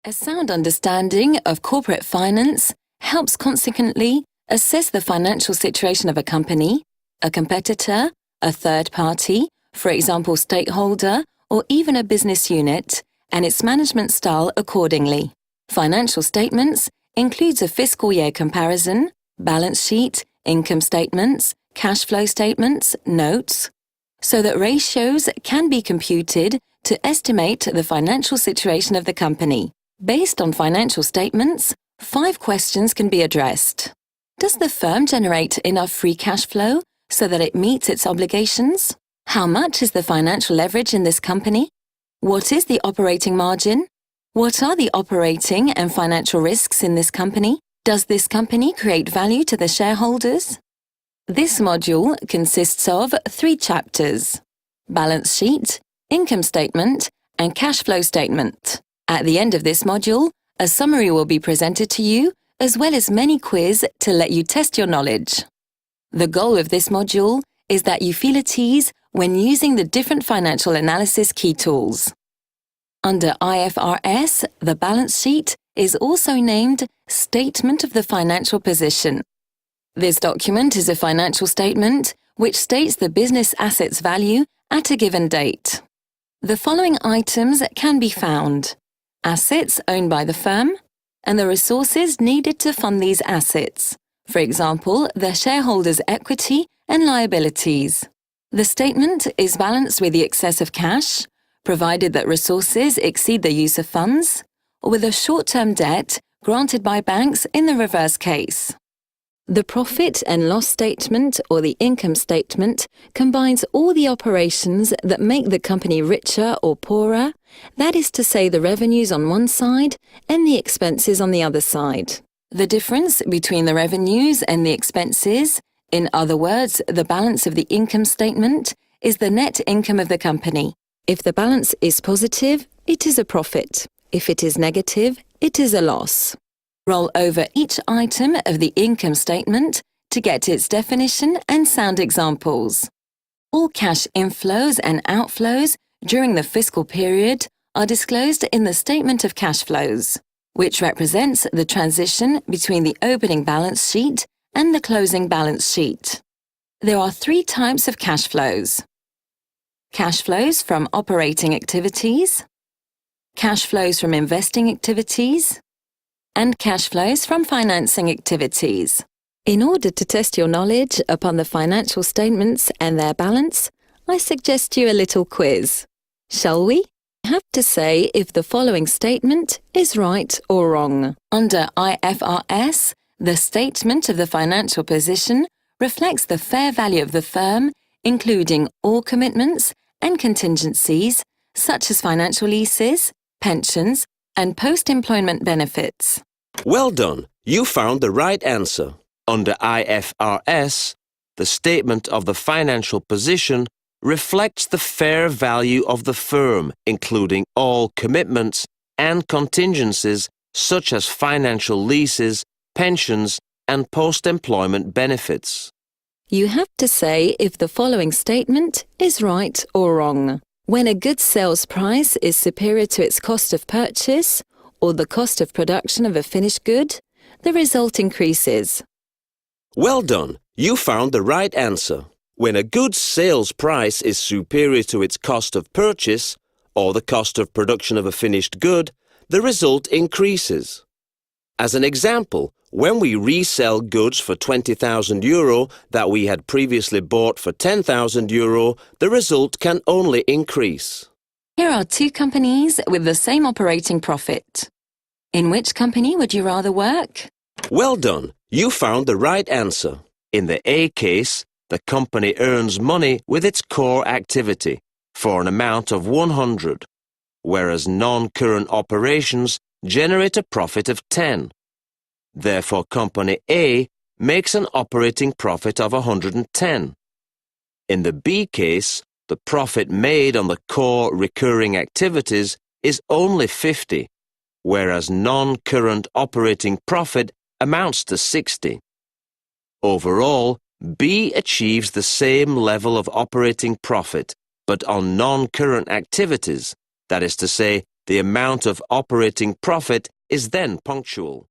A sound understanding of corporate finance helps consequently assess the financial situation of a company, a competitor, a third party, for example stakeholder, or even a business unit, and its management style accordingly. Financial statements includes a fiscal year comparison, balance sheet, income statements, cash flow statements, notes, so that ratios can be computed to estimate the financial situation of the company. Based on financial statements, 5 questions can be addressed. Does the firm generate enough free cash flow so that it meets its obligations? How much is the financial leverage in this company? What is the operating margin? What are the operating and financial risks in this company? Does this company create value to the shareholders? This module consists of 3 chapters: balance sheet, income statement, and cash flow statement. At the end of this module, a summary will be presented to you, as well as many quiz to let you test your knowledge. The goal of this module is that you feel at ease when using the different financial analysis key tools. Under IFRS, the balance sheet is also named Statement of the Financial Position. This document is a financial statement which states the business assets value at a given date. The following items can be found: assets owned by the firm, and the resources needed to fund these assets, for example, their shareholders' equity and liabilities. The statement is balanced with the excess of cash, provided that resources exceed the use of funds, or with a short-term debt granted by banks in the reverse case. The profit and loss statement or the income statement combines all the operations that make the company richer or poorer, that is to say the revenues on one side and the expenses on the other side. The difference between the revenues and the expenses, in other words, the balance of the income statement, is the net income of the company. If the balance is positive, it is a profit. If it is negative, it is a loss. Roll over each item of the income statement to get its definition and sound examples. All cash inflows and outflows during the fiscal period are disclosed in the statement of cash flows, which represents the transition between the opening balance sheet and the closing balance sheet. There are 3 types of cash flows: cash flows from operating activities, cash flows from investing activities, and cash flows from financing activities. In order to test your knowledge upon the financial statements and their balance, I suggest you a little quiz. Shall we? You have to say if the following statement is right or wrong. Under IFRS, the statement of the financial position reflects the fair value of the firm, including all commitments and contingencies, such as financial leases, pensions, and post-employment benefits. Well done! You found the right answer. Under IFRS, the statement of the financial position reflects the fair value of the firm, including all commitments and contingencies such as financial leases, pensions, and post-employment benefits. You have to say if the following statement is right or wrong. When a goods sales price is superior to its cost of purchase, or the cost of production of a finished good, the result increases. Well done! You found the right answer. When a goods sales price is superior to its cost of purchase, or the cost of production of a finished good, the result increases. As an example, when we resell goods for €20,000 that we had previously bought for €10,000, the result can only increase. Here are 2 companies with the same operating profit. In which company would you rather work? Well done! You found the right answer. In the A case, the company earns money with its core activity for an amount of 100, whereas non-current operations generate a profit of 10. Therefore, company A makes an operating profit of 110. In the B case, the profit made on the core recurring activities is only 50, whereas non-current operating profit amounts to 60. Overall, B achieves the same level of operating profit, but on non-current activities, that is to say, The amount of operating profit is then punctual.